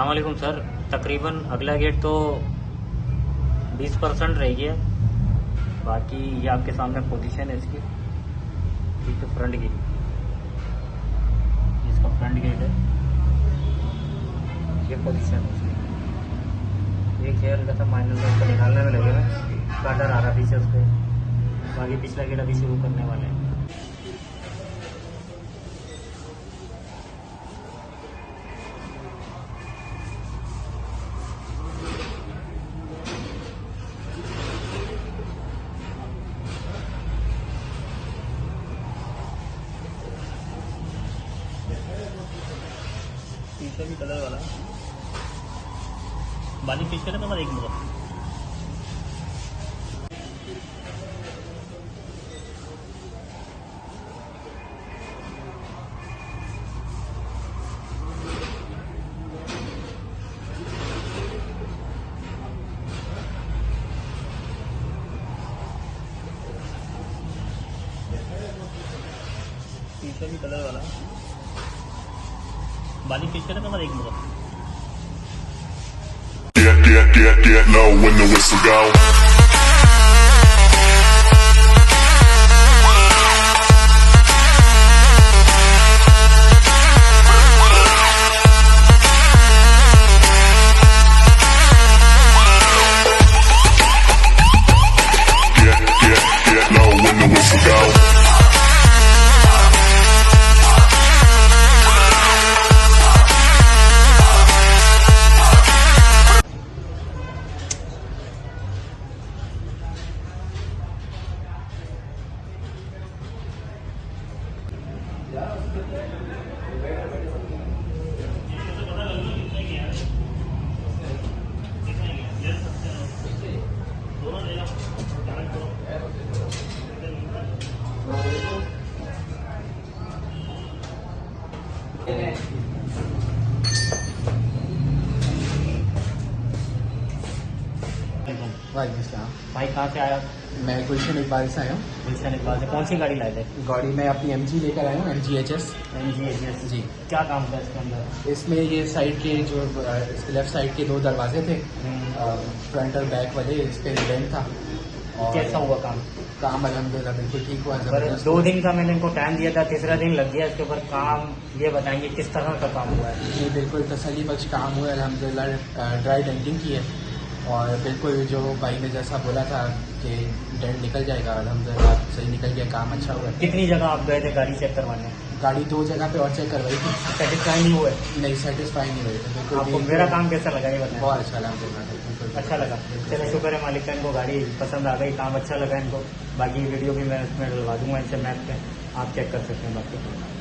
अस्सलाम वालेकुम सर। तकरीबन अगला गेट तो 20% रह गया। बाकी ये आपके सामने पोजीशन है इसकी, ठीक है। फ्रंट गेट, इसका फ्रंट गेट है, ये पोजीशन है इसकी। एक हेयर का था माइनर का, उसको निकालने में लगे हुए, काटर आ रहा पीछे उस पर। बाकी पिछला गेट अभी शुरू करने वाले हैं। पीछे भी कलर वाला बाली पीछे का नंबर एक मिनट। पीछे भी कलर वाला बाली पीछे का नंबर एक minute. Get low when the whistle go. Get low when the whistle go. वालेकुम सलाम। भाई कहाँ से आया? मैं गुलशन इकबाल से आया हूँ। गुलशन इकबाल से। कौन सी गाड़ी लाए थे? गाड़ी में अपनी MG लेकर आया हूँ, MG HS। जी। क्या काम था इसके अंदर? इसमें ये साइड के जो लेफ्ट साइड के 2 दरवाजे थे, फ्रंट और बैक वाले, इस पे डेंट था। और कैसा हुआ काम? काम अल्हम्दुलिल्लाह बिल्कुल ठीक हुआ। पर 2 दिन का मैंने इनको टाइम दिया था, तीसरा दिन लग गया इसके ऊपर। काम ये बताएंगे किस तरह का काम हुआ है? ये बिल्कुल तसल्ली बख्श काम हुआ अल्हम्दुलिल्लाह। ड्राई डेंटिंग की है और बिल्कुल जो भाई ने जैसा बोला था कि डेंट निकल जाएगा, अल्हम्दुलिल्लाह सही निकल गया, काम अच्छा हुआ। कितनी जगह आप गए थे गाड़ी चेक करवाने? गाड़ी 2 जगह पे और चेक करवाई थी। सेटिस्फाई नहीं हुए? नहीं, सेटिस्फाई नहीं हुई थी बिल्कुल। आपको मेरा काम कैसा लगा ये बताएं? बहुत अच्छा लगा, अच्छा लगा। चलो शुक्र है मालिक का, इनको गाड़ी पसंद आ गई, काम अच्छा लगा इनको। बाकी वीडियो भी मैं उसमें डलवा दूंगा इनसे मैप पे, आप चेक कर सकते हैं बाकी।